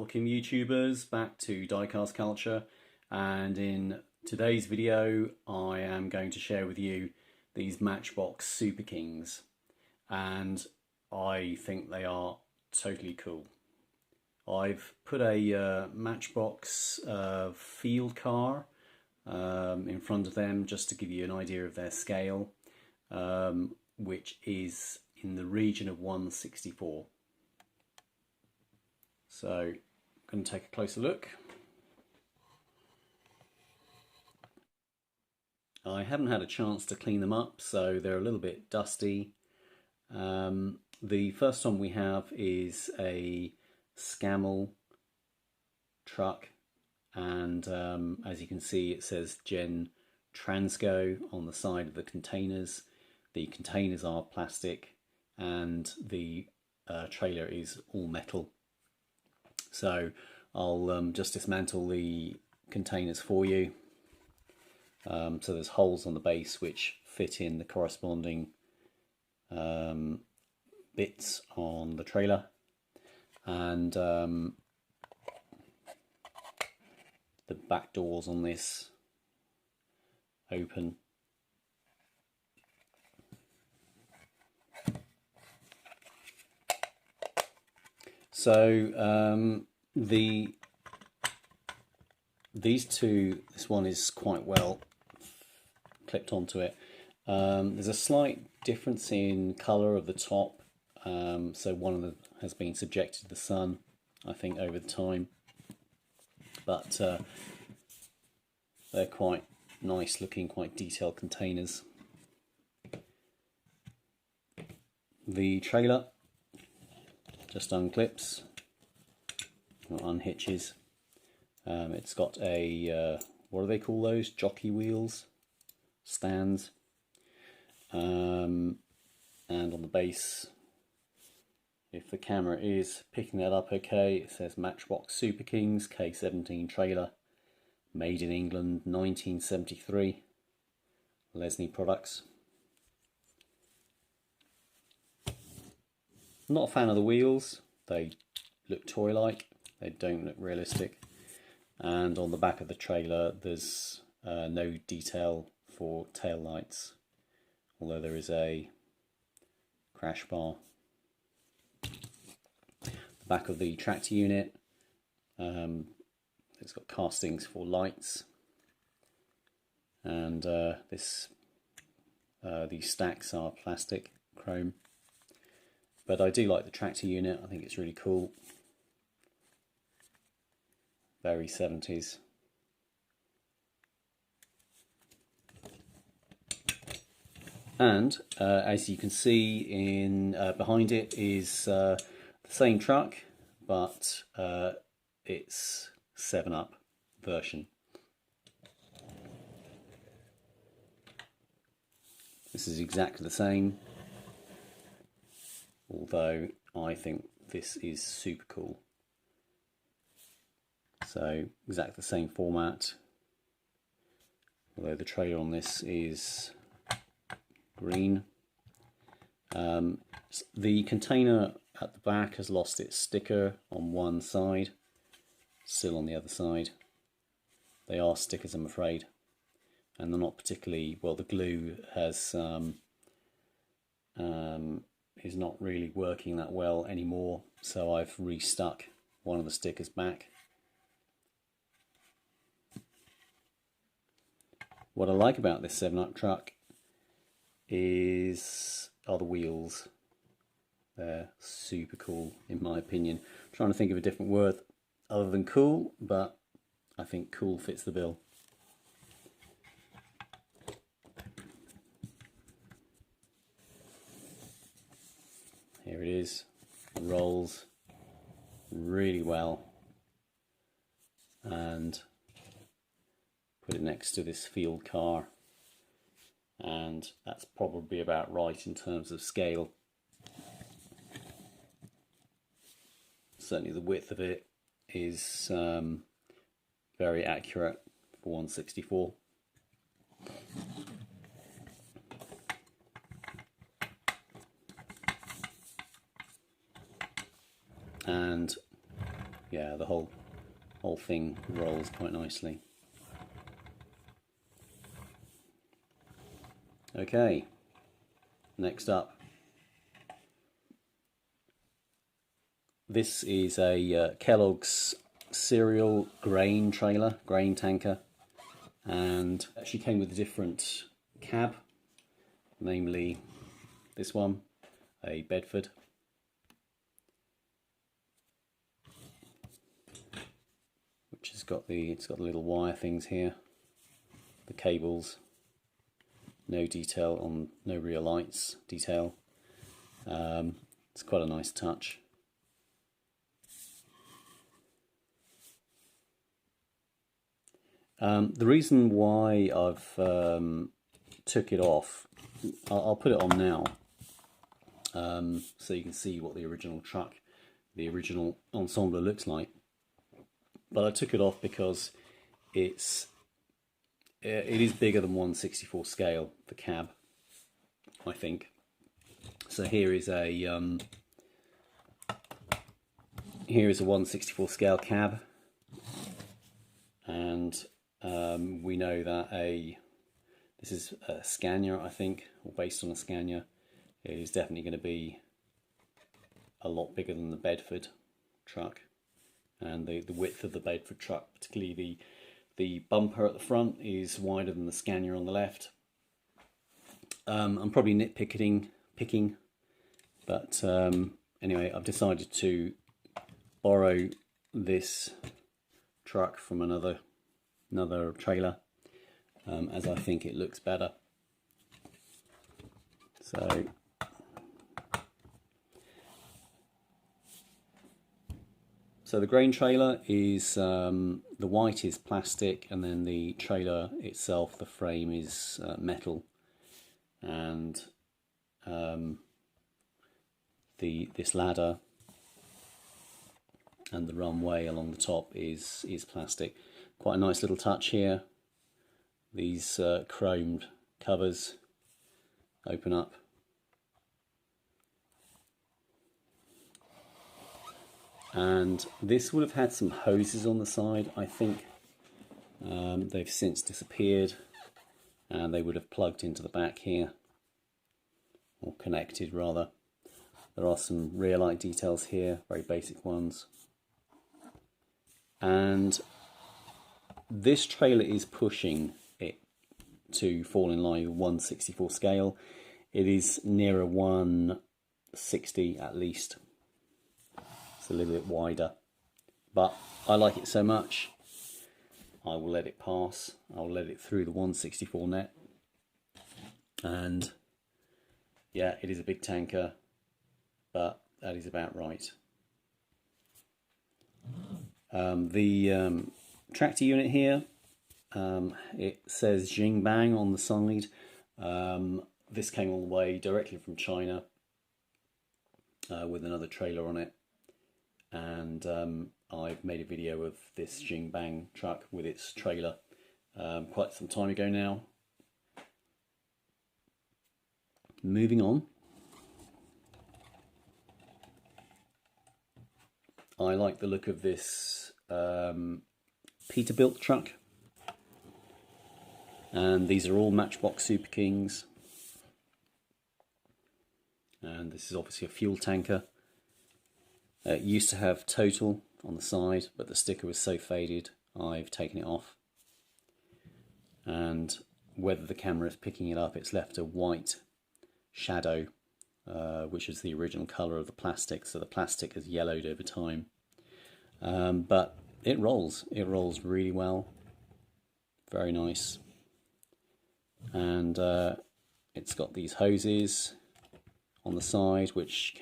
Welcome YouTubers back to Diecast Culture, and in today's video I am going to share with you these Matchbox Superkings, and I think they are totally cool. I've put a Matchbox field car in front of them just to give you an idea of their scale, which is in the region of 1/64. So I'm going to take a closer look. I haven't had a chance to clean them up, so they're a little bit dusty. The first one we have is a Scammel truck, and as you can see it says Gen Transgo on the side of the containers. The containers are plastic and the trailer is all metal. So I'll just dismantle the containers for you. So there's holes on the base which fit in the corresponding bits on the trailer, and the back doors on this open. So these two, this one is quite well clipped onto it. There's a slight difference in colour of the top, so one of them has been subjected to the sun, I think, over the time, but they're quite nice looking, quite detailed containers. The trailer just unclips or unhitches. It's got a what do they call those? Jockey wheels, stands, and on the base, if the camera is picking that up okay, it says Matchbox Superkings K17 trailer, made in England 1973, Lesney products. I'm not a fan of the wheels, they look toy-like, they don't look realistic. And on the back of the trailer there's no detail for tail lights, although there is a crash bar. The back of the tractor unit, it's got castings for lights, and these stacks are plastic, chrome. But I do like the tractor unit, I think it's really cool. Very 70s. And as you can see in behind it is the same truck, but it's 7-Up version. This is exactly the same, although I think this is super cool. So exactly the same format, although the trailer on this is green. The container at the back has lost its sticker on one side, still on the other side. They are stickers, I'm afraid, and they're not particularly well. The glue has is not really working that well anymore, so I've restuck one of the stickers back. What I like about this 7-Up truck are the wheels. They're super cool in my opinion. I'm trying to think of a different word other than cool, but I think cool fits the bill. Here it is. It rolls really well, and put it next to this field car, and that's probably about right in terms of scale. Certainly the width of it is very accurate for 1/64. And yeah, the whole thing rolls quite nicely. Okay, next up, this is a Kellogg's cereal grain trailer, grain tanker, and actually came with a different cab, namely this one, a Bedford. Which has got it's got the little wire things here, the cables, no detail on, no rear lights detail. It's quite a nice touch. The reason why I've took it off, I'll put it on now, so you can see what the original truck, the original ensemble looks like. But I took it off because it is bigger than 1/64 scale, the cab, I think. So here is a 1/64 scale cab, and we know that this is a Scania, I think, or based on a Scania. It is definitely going to be a lot bigger than the Bedford truck. And the width of the Bedford truck, particularly the bumper at the front, is wider than the Scania on the left. I'm probably nitpicking, but anyway, I've decided to borrow this truck from another trailer, as I think it looks better. So the grain trailer is, the white is plastic, and then the trailer itself, the frame, is metal, and this ladder and the runway along the top is plastic. Quite a nice little touch here. These chromed covers open up. And this would have had some hoses on the side, I think. They've since disappeared, and they would have plugged into the back here, or connected rather. There are some rear light details here, very basic ones. And this trailer is pushing it to fall in line with 1/64 scale. It is nearer 1/60 at least. A little bit wider, but I like it so much I will let it pass. I'll let it through the 1/64 net, and yeah, it is a big tanker, but that is about right. The tractor unit here, it says Jingbang on the side. This came all the way directly from China with another trailer on it. And I've made a video of this Jingbang truck with its trailer quite some time ago now. Moving on, I like the look of this Peterbilt truck, and these are all Matchbox Superkings, and this is obviously a fuel tanker. It used to have Total on the side, but the sticker was so faded I've taken it off. And whether the camera is picking it up, it's left a white shadow, which is the original colour of the plastic, so the plastic has yellowed over time. But it rolls really well, very nice. And it's got these hoses on the side, which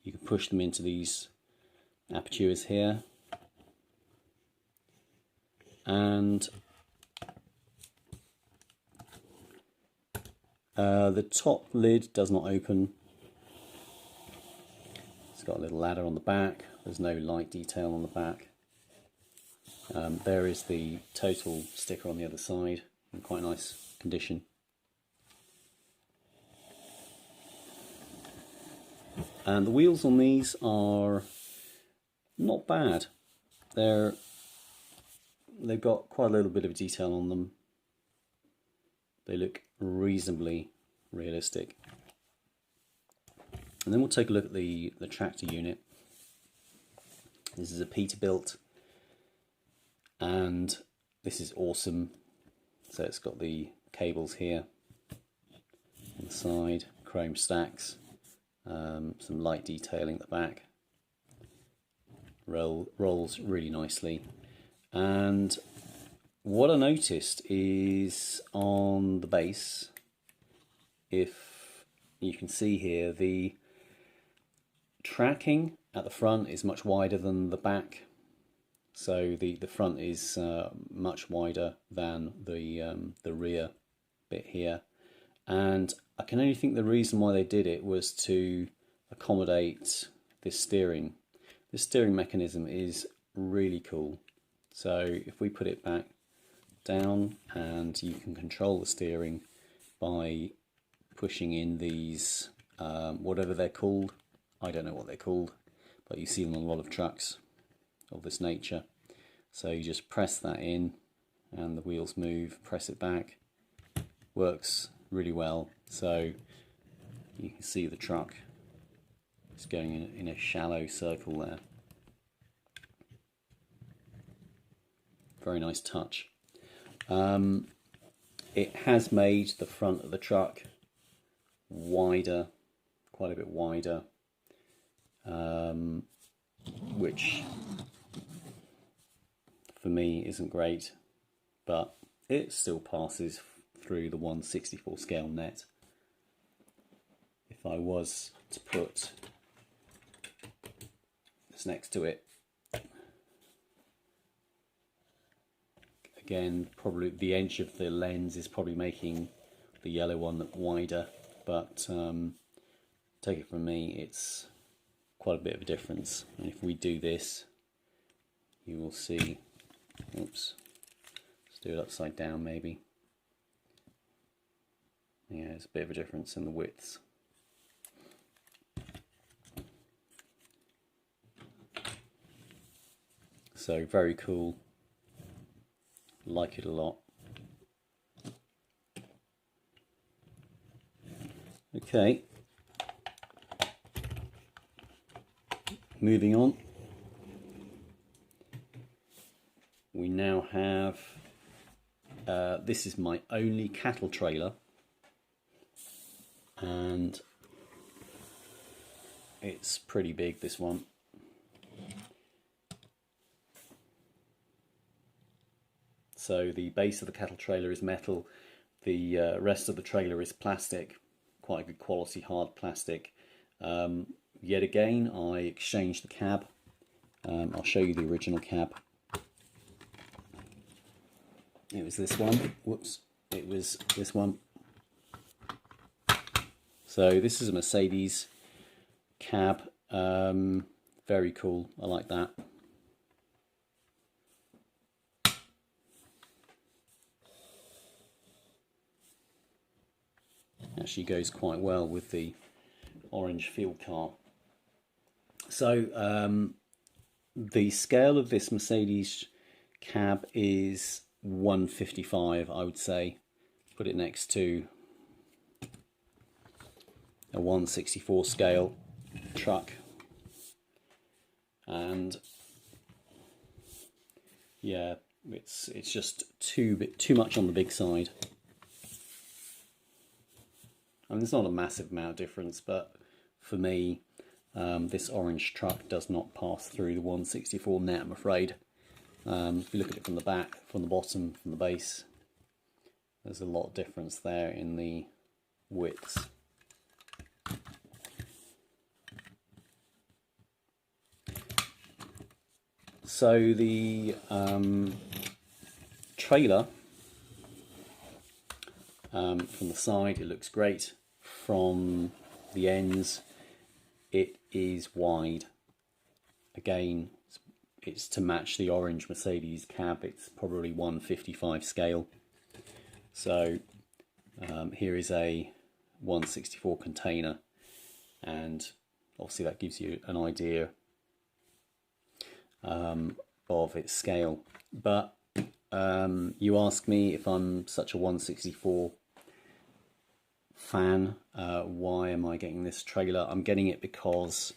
you can push them into these apertures here, and the top lid does not open. It's got a little ladder on the back. There's no light detail on the back. There is the Total sticker on the other side, in quite nice condition. And the wheels on these are not bad. they've got quite a little bit of detail on them. They look reasonably realistic. And then we'll take a look at the tractor unit. This is a Peterbilt, and this is awesome. So it's got the cables here on the side, chrome stacks, some light detailing at the back. Rolls really nicely. And what I noticed is on the base, if you can see here, the tracking at the front is much wider than the back. So the front is much wider than the rear bit here. And I can only think the reason why they did it was to accommodate this steering. This steering mechanism is really cool. So if we put it back down, and you can control the steering by pushing in these, whatever they're called, I don't know what they're called, but you see them on a lot of trucks of this nature. So you just press that in and the wheels move, press it back, works really well. So you can see the truck is going in a shallow circle there. Very nice touch. It has made the front of the truck wider, quite a bit wider, which for me isn't great, but it still passes through the 1/64 scale net. If I was to put this next to it, again, probably the edge of the lens is probably making the yellow one look wider, but take it from me, it's quite a bit of a difference. And if we do this, you will see, oops, let's do it upside down maybe. Yeah, there's a bit of a difference in the widths. So very cool. Like it a lot. Okay, moving on. We now have, this is my only cattle trailer, and it's pretty big, this one. So the base of the cattle trailer is metal, the rest of the trailer is plastic, quite a good quality hard plastic. Yet again, I exchanged the cab. I'll show you the original cab. It was this one. Whoops, it was this one. So this is a Mercedes cab. Very cool, I like that. Actually goes quite well with the orange field car. So the scale of this Mercedes cab is 1/55, I would say. Put it next to a 1/64 scale truck, and yeah, it's just too much on the big side. I mean, there's not a massive amount of difference, but for me, this orange truck does not pass through the 1/64 net, I'm afraid. If you look at it from the back, from the bottom, from the base, there's a lot of difference there in the widths. So the trailer, from the side, it looks great. From the ends, it is wide. Again, it's to match the orange Mercedes cab. It's probably 1/55 scale. So here is a 1/64 container, and obviously that gives you an idea of its scale. But you ask me if I'm such a 1/64 fan, why am I getting this trailer? I'm getting it because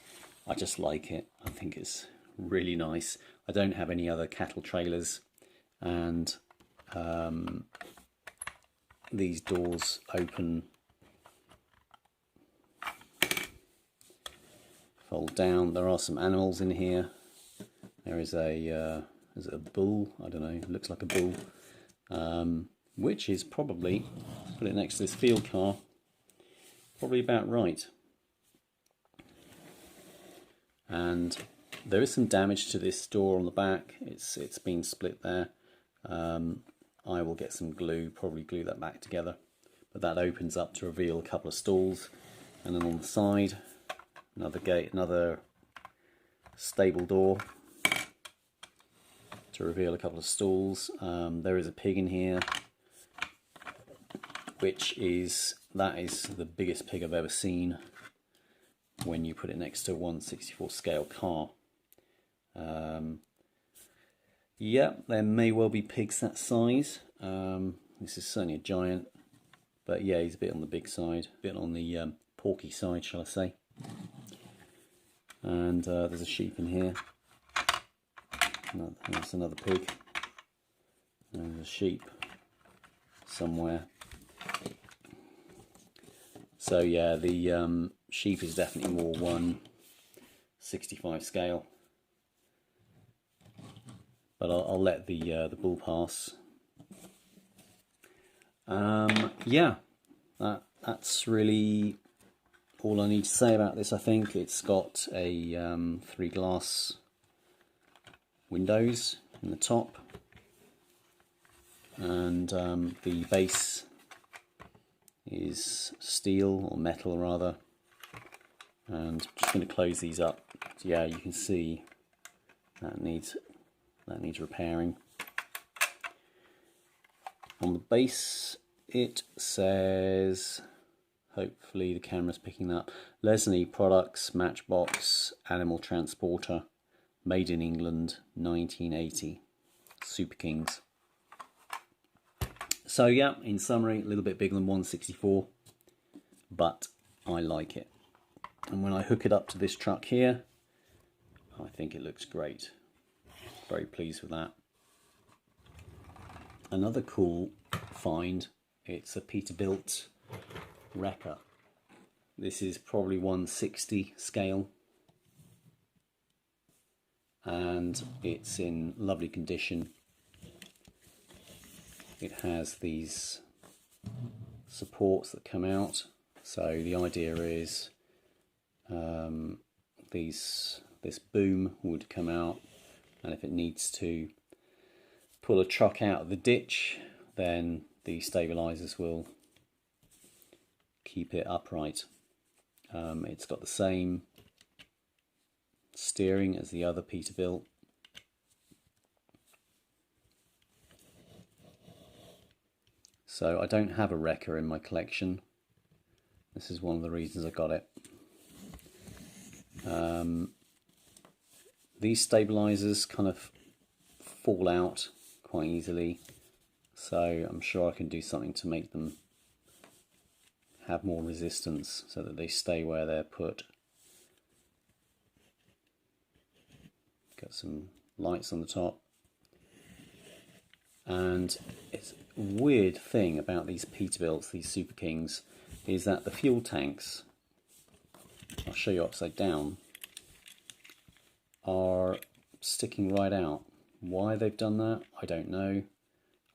I just like it. I think it's really nice. I don't have any other cattle trailers, and these doors open, fold down. There are some animals in here. There is a is it a bull? I don't know, it looks like a bull, which is probably, put it next to this field car, probably about right. And there is some damage to this door on the back. It's been split there. I will get some glue, probably glue that back together. But that opens up to reveal a couple of stalls, and then on the side, another gate, another stable door to reveal a couple of stalls. There is a pig in here, that is the biggest pig I've ever seen when you put it next to a 1/64 scale car. Yeah, there may well be pigs that size. This is certainly a giant, but yeah, he's a bit on the big side, a bit on the porky side, shall I say. And there's a sheep in here. That's another pig. And there's a sheep somewhere. So yeah, the sheep is definitely more 1/65 scale. But I'll let the bull pass. Yeah, that's really all I need to say about this. I think it's got a 3 glass windows in the top, and the base is steel, or metal rather. And I'm just going to close these up. So yeah, you can see that needs repairing. On the base it says, hopefully the camera's picking that up, Leslie Products, Matchbox Animal Transporter, made in England, 1980, Superkings. So yeah, in summary, a little bit bigger than 1/64, but I like it. And when I hook it up to this truck here, I think it looks great. Very pleased with that. Another cool find, it's a Peterbilt wrecker. This is probably 1/60 scale, and it's in lovely condition. It has these supports that come out, so the idea is this boom would come out, and if it needs to pull a truck out of the ditch, then the stabilizers will keep it upright. It's got the same steering as the other Peterbilt. So I don't have a wrecker in my collection. This is one of the reasons I got it. These stabilizers kind of fall out quite easily, so I'm sure I can do something to make them have more resistance so that they stay where they're put. Got some lights on the top. And it's a weird thing about these Peterbilts, these Superkings, is that the fuel tanks, I'll show you upside down, are sticking right out. Why they've done that, I don't know.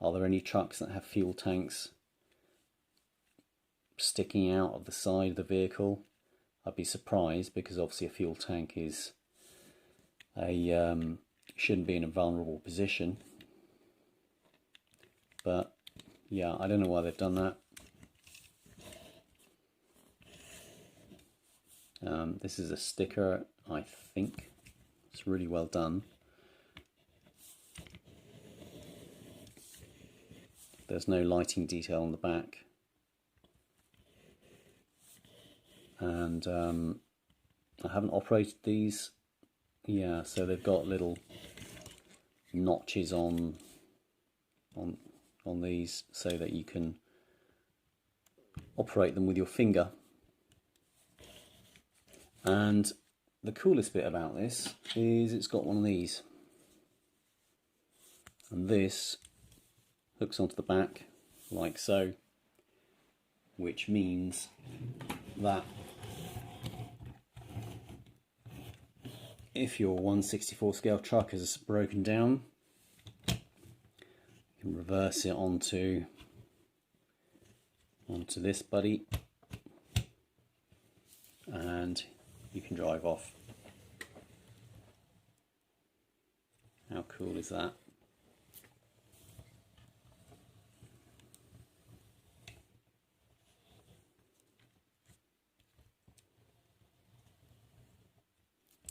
Are there any trucks that have fuel tanks sticking out of the side of the vehicle? I'd be surprised, because obviously a fuel tank is shouldn't be in a vulnerable position. But yeah, I don't know why they've done that. This is a sticker, I think. It's really well done. There's no lighting detail on the back. And I haven't operated these. Yeah, so they've got little notches on these so that you can operate them with your finger. And the coolest bit about this is it's got one of these, and this hooks onto the back like so, which means that if your 1/64 scale truck is broken down, you can reverse it onto this buddy and you can drive off. How cool is that?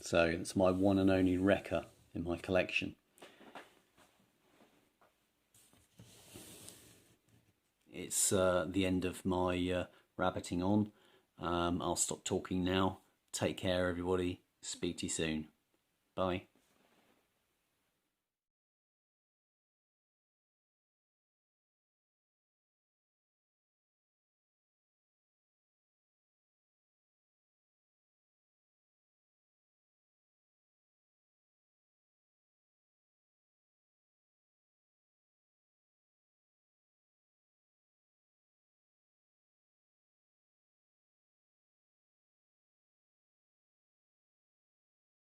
So it's my one and only wrecker in my collection. It's the end of my rabbiting on. I'll stop talking now. Take care everybody. Speak to you soon. Bye.